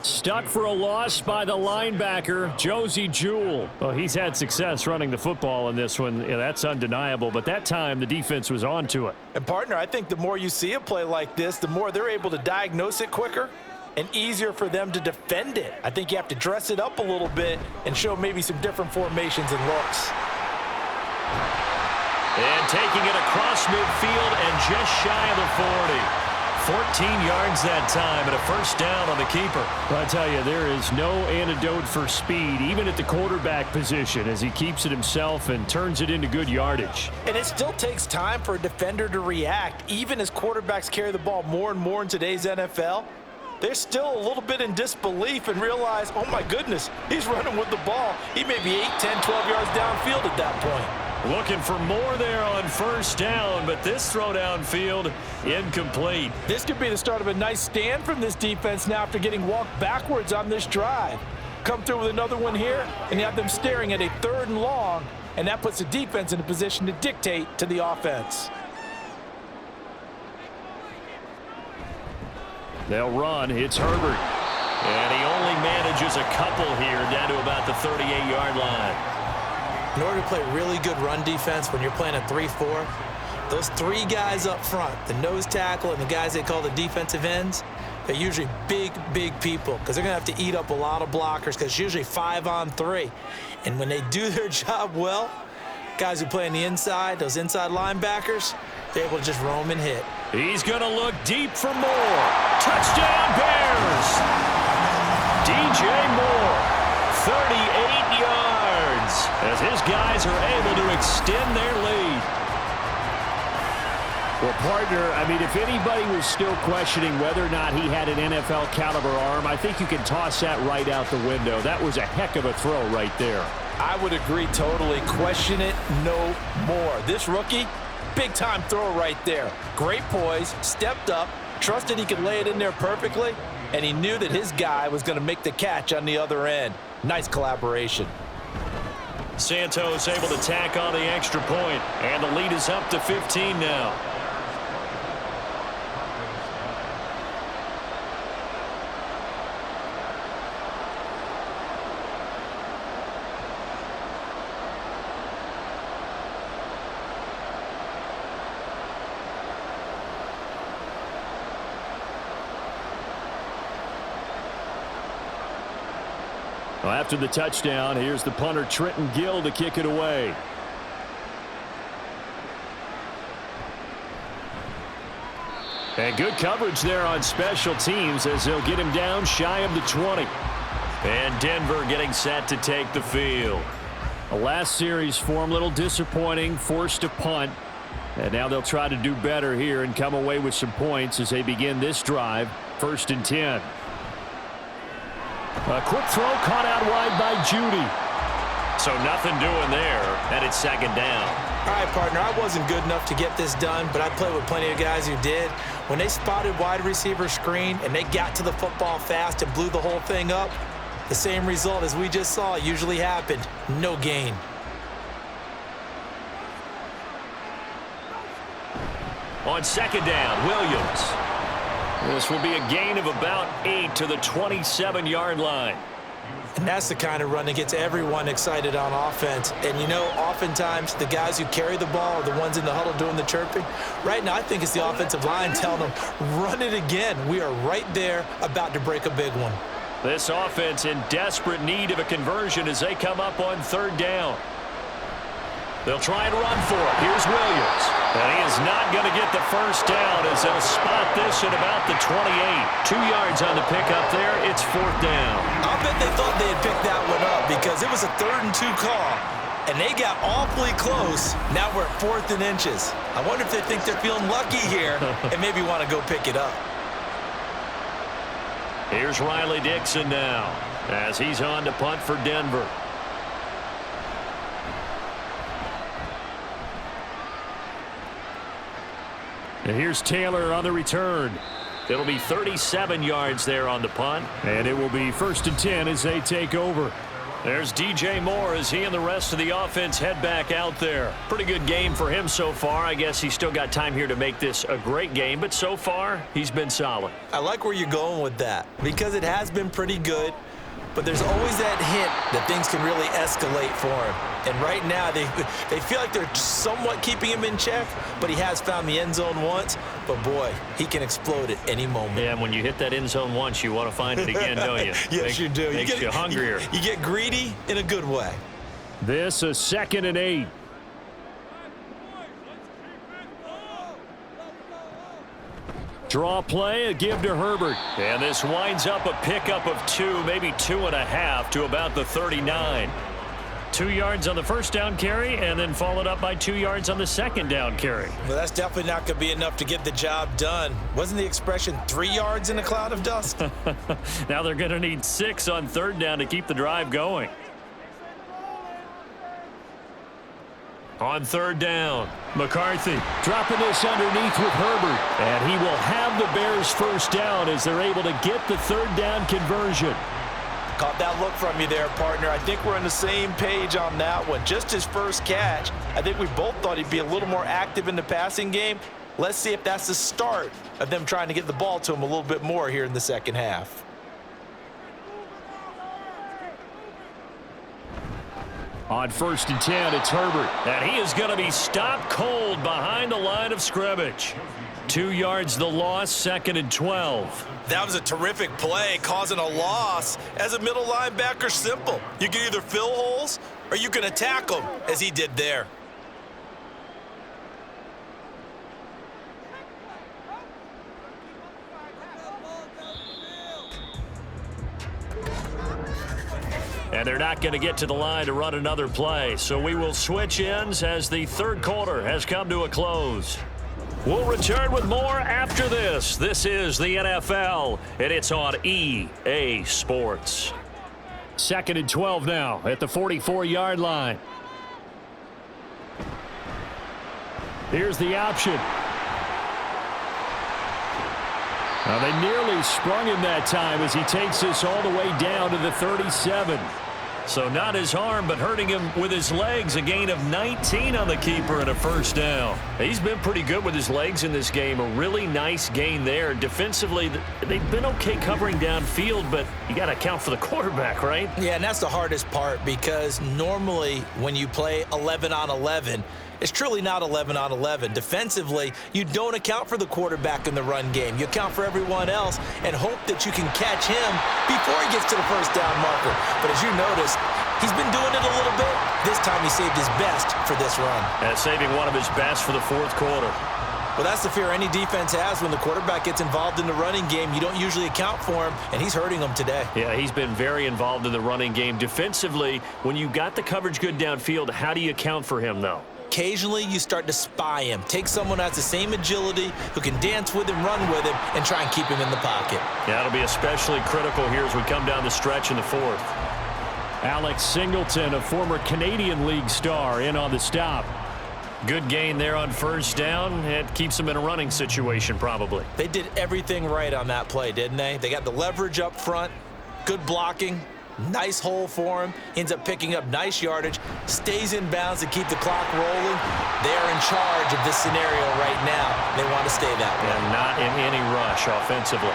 [SPEAKER 2] Stuck for a loss by the linebacker, Josie Jewell. Well, he's had success running the football in this one. Yeah, that's undeniable. But that time, the defense was on to it.
[SPEAKER 3] And, partner, I think the more you see a play like this, the more they're able to diagnose it quicker and easier for them to defend it. I think you have to dress it up a little bit and show maybe some different formations and looks.
[SPEAKER 1] And taking it across midfield and just shy of the 40. 14 yards that time and a first down on the keeper.
[SPEAKER 2] Well, I tell you, there is no antidote for speed, even at the quarterback position, as he keeps it himself and turns it into good yardage.
[SPEAKER 3] And it still takes time for a defender to react. Even as quarterbacks carry the ball more and more in today's NFL, they're still a little bit in disbelief and realize, oh my goodness, he's running with the ball. He may be 8, 10, 12 yards downfield at that point.
[SPEAKER 1] Looking for more there on first down, but this throw downfield incomplete.
[SPEAKER 3] This could be the start of a nice stand from this defense now after getting walked backwards on this drive. Come through with another one here, and you have them staring at a 3rd and long, and that puts the defense in a position to dictate to the offense.
[SPEAKER 2] They'll run. It's Herbert.
[SPEAKER 1] And he only manages a couple here down to about the 38-yard line.
[SPEAKER 3] In order to play really good run defense when you're playing a 3-4, those 3 guys up front, the nose tackle and the guys they call the defensive ends, they're usually big, big people because they're going to have to eat up a lot of blockers because it's usually 5 on 3. And when they do their job well, guys who play on the inside, those inside linebackers, they're able to just roam and hit.
[SPEAKER 1] He's going to look deep for more. Touchdown, Bears! DJ Moore. Buckeyes are able to extend their lead.
[SPEAKER 2] Well, partner, I mean, if anybody was still questioning whether or not he had an NFL caliber arm, I think you can toss that right out the window. That was a heck of a throw right there.
[SPEAKER 3] I would agree totally. Question it no more. This rookie, big-time throw right there. Great poise, stepped up, trusted he could lay it in there perfectly, and he knew that his guy was going to make the catch on the other end. Nice collaboration.
[SPEAKER 1] Santos able to tack on the extra point, and the lead is up to 15 now.
[SPEAKER 2] Well, after the touchdown, here's the punter, Trenton Gill, to kick it away. And good coverage there on special teams as they'll get him down shy of the 20.
[SPEAKER 1] And Denver getting set to take the field.
[SPEAKER 2] The last series for him, a little disappointing, forced to punt. And now they'll try to do better here and come away with some points as they begin this drive, 1st and 10. A quick throw caught out wide by Judy.
[SPEAKER 1] So nothing doing there, and it's 2nd down.
[SPEAKER 3] All right, partner, I wasn't good enough to get this done, but I played with plenty of guys who did. When they spotted wide receiver screen and they got to the football fast and blew the whole thing up, the same result as we just saw usually happened. No gain.
[SPEAKER 1] On 2nd down, Williams. This will be a gain of about 8 to the 27-yard line.
[SPEAKER 3] And that's the kind of run that gets everyone excited on offense. And, you know, oftentimes the guys who carry the ball are the ones in the huddle doing the chirping. Right now, I think it's the offensive line telling them, run it again. We are right there about to break a big one.
[SPEAKER 1] This offense in desperate need of a conversion as they come up on 3rd down. They'll try and run for it. Here's Williams. And he is not going to get the 1st down as they'll spot this at about the 28. 2 yards on the pickup there. It's 4th down.
[SPEAKER 3] I'll bet they thought they had picked that one up because it was a 3rd and 2 call. And they got awfully close. Now we're at 4th and inches. I wonder if they think they're feeling lucky here and maybe want to go pick it up.
[SPEAKER 1] Here's Riley Dixon now as he's on to punt for Denver.
[SPEAKER 2] And here's Taylor on the return.
[SPEAKER 1] It'll be 37 yards there on the punt.
[SPEAKER 2] And it will be 1st and 10 as they take over.
[SPEAKER 1] There's DJ Moore as he and the rest of the offense head back out there. Pretty good game for him so far. I guess he's still got time here to make this a great game, but so far he's been solid.
[SPEAKER 3] I like where you're going with that because it has been pretty good, but there's always that hint that things can really escalate for him. And right now they feel like they're somewhat keeping him in check, but he has found the end zone once. But boy, he can explode at any moment.
[SPEAKER 1] Yeah, and when you hit that end zone once, you want to find it again, don't you?
[SPEAKER 3] Yes, you do.
[SPEAKER 1] Makes you hungrier.
[SPEAKER 3] You get greedy in a good way.
[SPEAKER 2] This a 2nd and 8. Draw play, a give to Herbert.
[SPEAKER 1] And this winds up a pickup of 2, maybe 2.5 to about the 39.
[SPEAKER 2] 2 yards on the 1st down carry and then followed up by 2 yards on the 2nd down carry.
[SPEAKER 3] Well, that's definitely not going to be enough to get the job done. Wasn't the expression 3 yards in a cloud of dust?
[SPEAKER 2] Now they're going to need 6 on 3rd down to keep the drive going.
[SPEAKER 1] On 3rd down,
[SPEAKER 2] McCarthy dropping this underneath with Herbert. And he will have the Bears 1st down as they're able to get the 3rd down conversion.
[SPEAKER 3] Caught that look from you there, partner. I think we're on the same page on that one. Just his first catch. I think we both thought he'd be a little more active in the passing game. Let's see if that's the start of them trying to get the ball to him a little bit more here in the 2nd half.
[SPEAKER 2] On 1st and 10, it's Herbert.
[SPEAKER 1] and he is going to be stopped cold behind the line of scrimmage. 2 yards the loss, 2nd and 12.
[SPEAKER 3] That was a terrific play, causing a loss. As a middle linebacker, simple. You can either fill holes or you can attack them, as he did there.
[SPEAKER 1] And they're not going to get to the line to run another play. So we will switch ends as the third quarter has come to a close. We'll return with more after this. This is the NFL, and it's on EA Sports.
[SPEAKER 2] 2nd and 12 now at the 44-yard line. Here's the option. Now they nearly sprung him that time as he takes this all the way down to the 37.
[SPEAKER 1] So not his arm, but hurting him with his legs. A gain of 19 on the keeper and a first down. He's been pretty good with his legs in this game. A really nice gain there. Defensively, they've been okay covering downfield, but you got to account for the quarterback, right?
[SPEAKER 3] Yeah, and that's the hardest part because normally when you play 11 on 11, it's truly not 11 on 11. Defensively, you don't account for the quarterback in the run game. You account for everyone else and hope that you can catch him before he gets to the first down marker. But as you noticed, he's been doing it a little bit. This time he saved his best for this run.
[SPEAKER 1] And saving one of his best for the fourth quarter.
[SPEAKER 3] Well, that's the fear any defense has when the quarterback gets involved in the running game. You don't usually account for him, and he's hurting them today.
[SPEAKER 1] Yeah, he's been very involved in the running game. Defensively, when you got the coverage good downfield, how do you account for him, though?
[SPEAKER 3] Occasionally, you start to spy him. Take someone who has the same agility, who can dance with him, run with him, and try and keep him in the pocket.
[SPEAKER 1] Yeah, it'll be especially critical here as we come down the stretch in the fourth.
[SPEAKER 2] Alex Singleton, a former Canadian League star, in on the stop.
[SPEAKER 1] Good gain there on first down. It keeps them in a running situation, probably.
[SPEAKER 3] They did everything right on that play, didn't they? They got the leverage up front, good blocking, nice hole for him, ends up picking up nice yardage, stays in bounds to keep the clock rolling. They're in charge of this scenario right now. They want to stay that way.
[SPEAKER 1] And not in any rush offensively.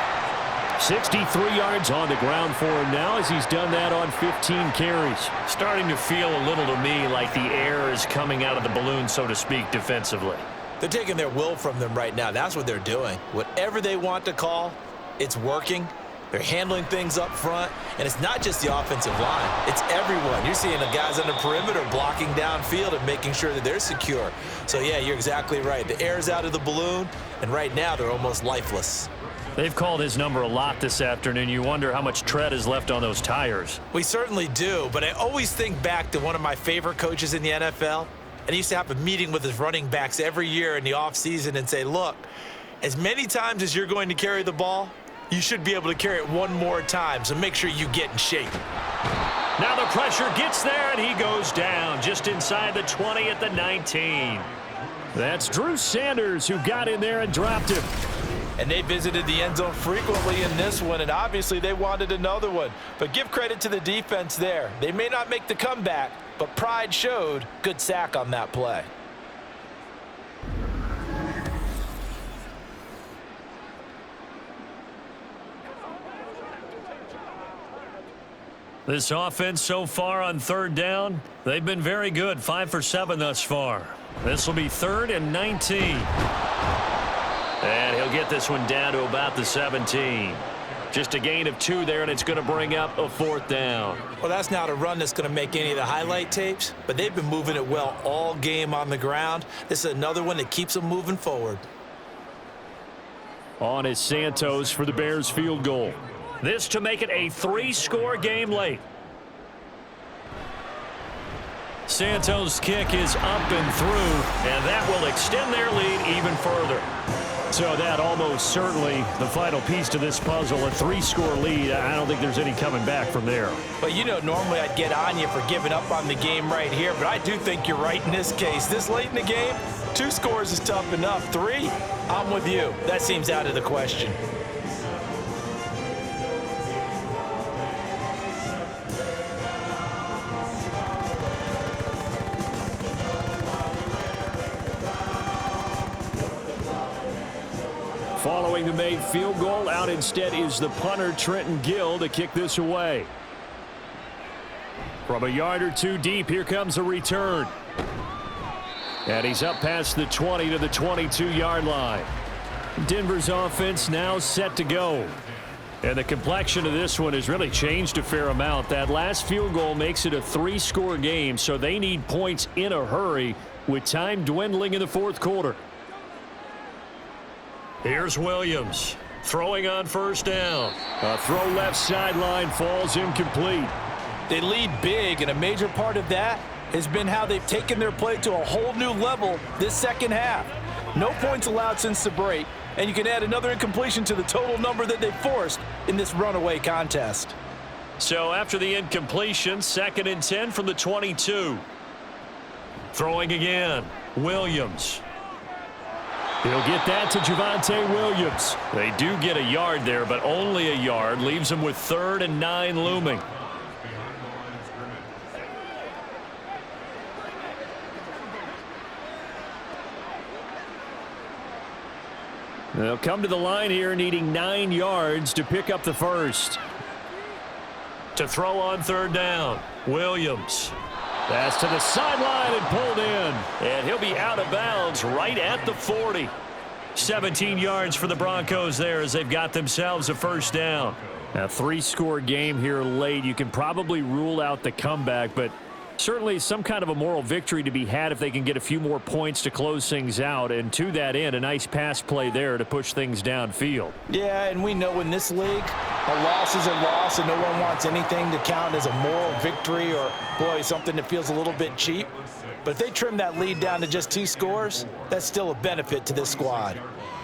[SPEAKER 2] 63 yards on the ground for him now as he's done that on 15 carries.
[SPEAKER 1] Starting to feel a little to me like the air is coming out of the balloon, so to speak, defensively.
[SPEAKER 3] They're taking their will from them right now. That's what they're doing. Whatever they want to call, it's working. They're handling things up front, and it's not just the offensive line. It's everyone. You're seeing the guys on the perimeter blocking downfield and making sure that they're secure. So, yeah, you're exactly right. The air's out of the balloon, and right now they're almost lifeless.
[SPEAKER 1] They've called his number a lot this afternoon. You wonder how much tread is left on those tires.
[SPEAKER 3] We certainly do, but I always think back to one of my favorite coaches in the NFL, and he used to have a meeting with his running backs every year in the offseason and say, look, as many times as you're going to carry the ball, you should be able to carry it one more time, so make sure you get in shape.
[SPEAKER 1] Now the pressure gets there, and he goes down just inside the 20 at the 19.
[SPEAKER 2] That's Drew Sanders who got in there and dropped him.
[SPEAKER 3] And they visited the end zone frequently in this one, and obviously they wanted another one. But give credit to the defense there. They may not make the comeback, but pride showed. Good sack on that play.
[SPEAKER 1] This offense so far on third down, they've been very good. 5 for 7 thus far. This will be 3rd and 19. And he'll get this one down to about the 17. Just a gain of 2 there, and it's going to bring up a 4th down.
[SPEAKER 3] Well, that's not a run that's going to make any of the highlight tapes, but they've been moving it well all game on the ground. This is another one that keeps them moving forward.
[SPEAKER 2] On is Santos for the Bears field goal.
[SPEAKER 1] This to make it a 3-score game late. Santos' kick is up and through, and that will extend their lead even further.
[SPEAKER 2] So that almost certainly the final piece to this puzzle, a 3-score lead. I don't think there's any coming back from there.
[SPEAKER 3] But you know, normally I'd get on you for giving up on the game right here, but I do think you're right in this case. This late in the game, 2 scores is tough enough. 3, I'm with you. That seems out of the question.
[SPEAKER 2] Following the made field goal, out instead is the punter, Trenton Gill, to kick this away. From a yard or 2 deep, here comes a return. And he's up past the 20 to the 22-yard line. Denver's offense now set to go. And the complexion of this one has really changed a fair amount. That last field goal makes it a 3-score game, so they need points in a hurry with time dwindling in the fourth quarter.
[SPEAKER 1] Here's Williams throwing on first down.
[SPEAKER 2] A throw left sideline falls incomplete.
[SPEAKER 3] They lead big, and a major part of that has been how they've taken their play to a whole new level this second half. No points allowed since the break, and you can add another incompletion to the total number that they forced in this runaway contest.
[SPEAKER 1] So after the incompletion, 2nd and 10 from the 22. Throwing again, Williams.
[SPEAKER 2] He'll get that to Javonte Williams.
[SPEAKER 1] They do get a yard there, but only a yard. Leaves them with 3rd and 9 looming.
[SPEAKER 2] They'll come to the line here needing 9 yards to pick up the first.
[SPEAKER 1] To throw on 3rd down, Williams.
[SPEAKER 2] That's to the sideline and pulled in.
[SPEAKER 1] And he'll be out of bounds right at the 40. 17 yards for the Broncos there as they've got themselves a first down.
[SPEAKER 2] A 3-score game here late. You can probably rule out the comeback, but certainly some kind of a moral victory to be had if they can get a few more points to close things out. And to that end, a nice pass play there to push things downfield.
[SPEAKER 3] Yeah, and we know in this league, a loss is a loss, and no one wants anything to count as a moral victory or, boy, something that feels a little bit cheap. But if they trim that lead down to just 2 scores, that's still a benefit to this squad.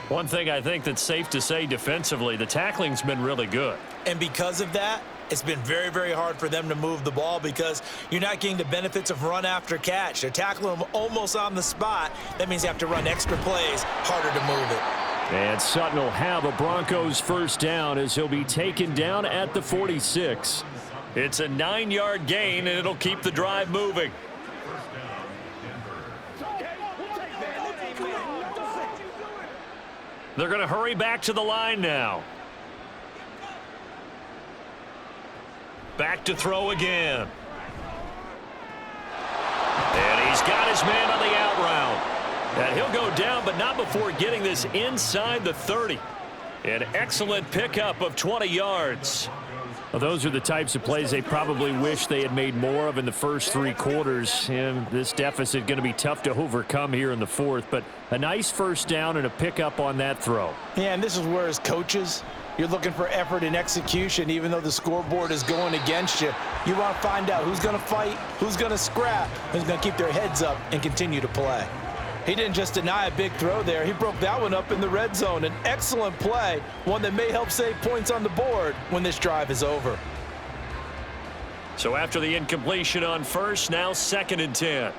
[SPEAKER 1] One thing I think that's safe to say defensively, the tackling's been really good.
[SPEAKER 3] And because of that, it's been very, very hard for them to move the ball because you're not getting the benefits of run after catch. They're tackling them almost on the spot. That means you have to run extra plays, harder to move it.
[SPEAKER 2] And Sutton will have a Broncos first down as he'll be taken down at the 46.
[SPEAKER 1] It's a 9-yard gain, and it'll keep the drive moving. They're going to hurry back to the line now. Back to throw again. And he's got his man on the out route. And he'll go down, but not before getting this inside the 30. An excellent pickup of 20 yards.
[SPEAKER 2] Well, those are the types of plays they probably wish they had made more of in the first 3 quarters. And this deficit going to be tough to overcome here in the 4th. But a nice first down and a pickup on that throw.
[SPEAKER 3] Yeah, and this is where as coaches, you're looking for effort and execution. Even though the scoreboard is going against you, you want to find out who's going to fight, who's going to scrap, who's going to keep their heads up and continue to play. He didn't just deny a big throw there. He broke that one up in the red zone. An excellent play, one that may help save points on the board when this drive is over.
[SPEAKER 1] So after the incompletion on first, now 2nd and 10.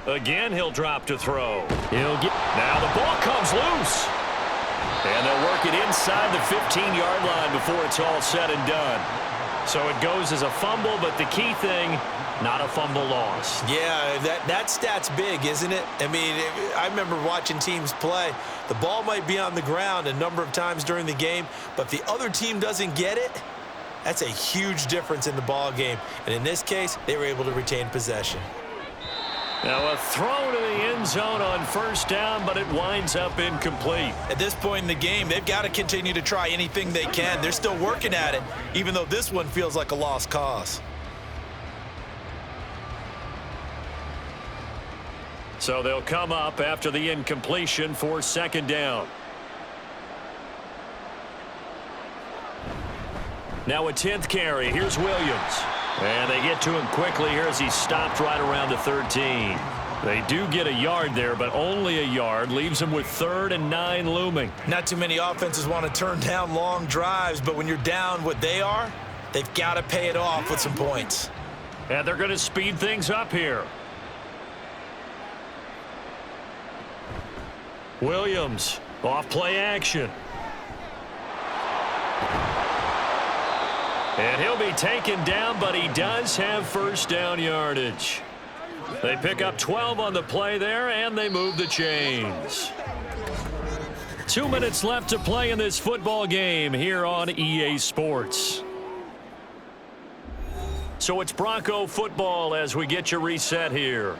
[SPEAKER 1] Again, he'll drop to throw. Now the ball comes loose. And they'll work it inside the 15-yard line before it's all said and done. So it goes as a fumble, but the key thing, not a fumble loss.
[SPEAKER 3] Yeah, that stat's big, isn't it? I mean, I remember watching teams play. The ball might be on the ground a number of times during the game, but if the other team doesn't get it, that's a huge difference in the ball game. And in this case, they were able to retain possession.
[SPEAKER 1] Now a throw to the end zone on first down, but it winds up incomplete.
[SPEAKER 3] At this point in the game, they've got to continue to try anything they can. They're still working at it, even though this one feels like a lost cause.
[SPEAKER 1] So they'll come up after the incompletion for 2nd down. Now a 10th carry. Here's Williams. And they get to him quickly here as he stopped right around the 13. They do get a yard there, but only a yard. Leaves them with 3rd and 9 looming.
[SPEAKER 3] Not too many offenses want to turn down long drives, but when you're down what they are, they've got to pay it off with some points.
[SPEAKER 1] And they're going to speed things up here. Williams, off play action. And he'll be taken down, but he does have first down yardage. They pick up 12 on the play there, and they move the chains. 2 minutes left to play in this football game here on EA Sports. So it's Bronco football as we get you reset here.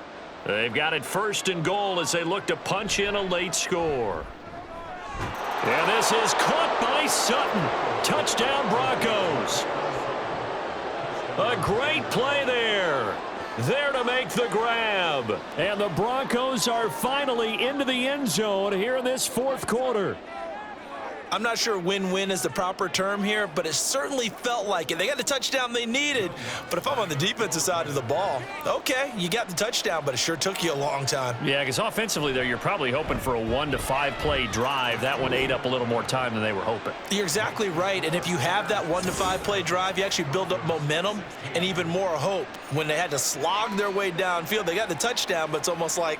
[SPEAKER 1] They've got it 1st and goal as they look to punch in a late score. And this is caught by Sutton. Touchdown Broncos. A great play there. There to make the grab.
[SPEAKER 2] And the Broncos are finally into the end zone here in this 4th quarter.
[SPEAKER 3] I'm not sure win-win is the proper term here, but it certainly felt like it. They got the touchdown they needed, but if I'm on the defensive side of the ball, okay, you got the touchdown, but it sure took you a long time.
[SPEAKER 1] Yeah, because offensively there, you're probably hoping for a 1 to 5 play drive. That one ate up a little more time than they were hoping.
[SPEAKER 3] You're exactly right, and if you have that 1 to 5 play drive, you actually build up momentum and even more hope. When they had to slog their way downfield, they got the touchdown, but it's almost like,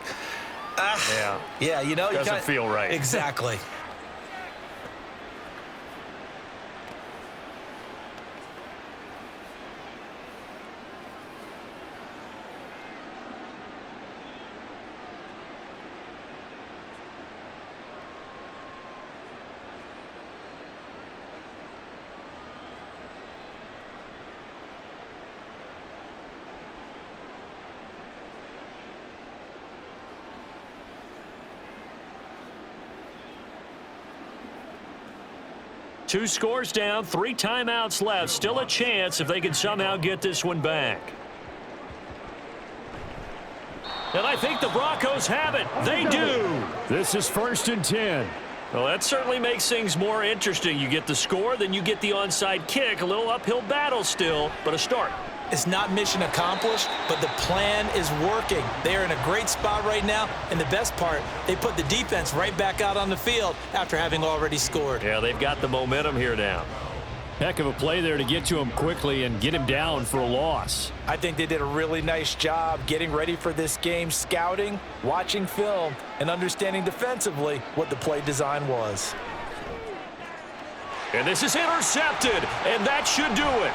[SPEAKER 3] yeah, you know,
[SPEAKER 1] doesn't feel right.
[SPEAKER 3] Exactly.
[SPEAKER 1] Two scores down, 3 timeouts left. Still a chance if they can somehow get this one back. And I think the Broncos have it. They do.
[SPEAKER 2] This is 1st and 10.
[SPEAKER 1] Well, that certainly makes things more interesting. You get the score, then you get the onside kick. A little uphill battle still, but a start.
[SPEAKER 3] It's not mission accomplished, but the plan is working. They are in a great spot right now, and the best part, they put the defense right back out on the field after having already scored.
[SPEAKER 1] Yeah, they've got the momentum here now.
[SPEAKER 2] Heck of a play there to get to him quickly and get him down for a loss.
[SPEAKER 3] I think they did a really nice job getting ready for this game, scouting, watching film, and understanding defensively what the play design was.
[SPEAKER 1] And this is intercepted, and that should do it.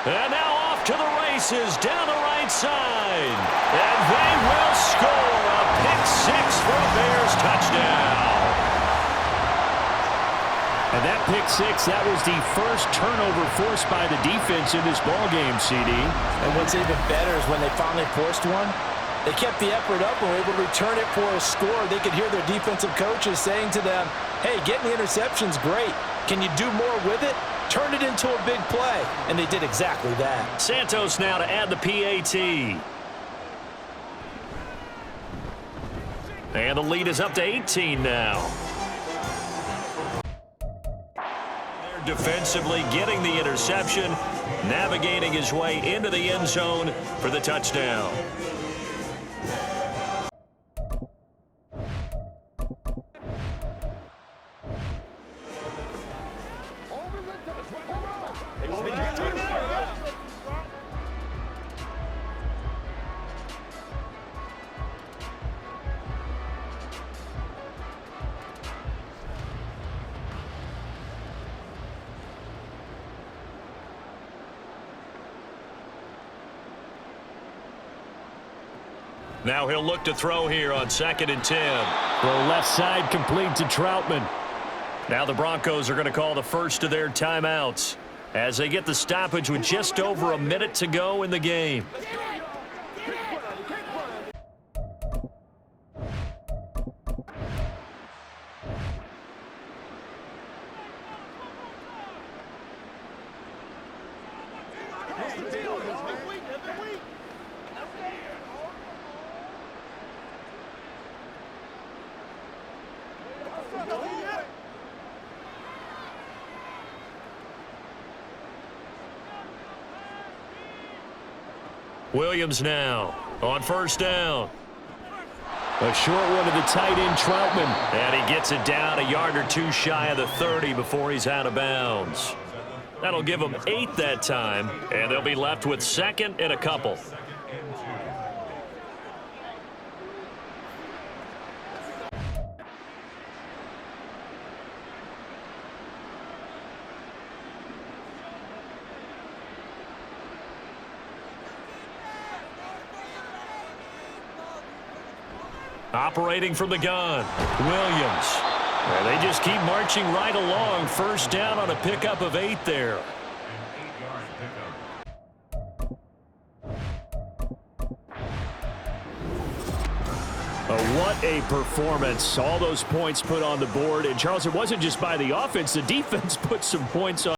[SPEAKER 1] And now off to the races down the right side. And they will score a pick-6 for a Bears touchdown.
[SPEAKER 2] And that pick-6, that was the first turnover forced by the defense in this ballgame, CD.
[SPEAKER 3] And what's even better is when they finally forced one, they kept the effort up and were able to return it for a score. They could hear their defensive coaches saying to them, hey, getting the interception's great. Can you do more with it? Turn it into a big play. And they did exactly that.
[SPEAKER 1] Santos now to add the PAT. And the lead is up to 18 now. They're defensively getting the interception, navigating his way into the end zone for the touchdown. Now he'll look to throw here on 2nd and 10.
[SPEAKER 2] Throw left side complete to Troutman.
[SPEAKER 1] Now the Broncos are going to call the first of their timeouts as they get the stoppage with just over a minute to go in the game. Williams now on 1st down.
[SPEAKER 2] A short one to the tight end, Troutman.
[SPEAKER 1] And he gets it down a yard or 2 shy of the 30 before he's out of bounds. That'll give them 8 that time, and they'll be left with 2nd and a couple. Operating from the gun, Williams. And they just keep marching right along. 1st down on a pickup of 8 there.
[SPEAKER 2] What a performance. All those points put on the board. And, Charles, it wasn't just by the offense. The defense put some points on.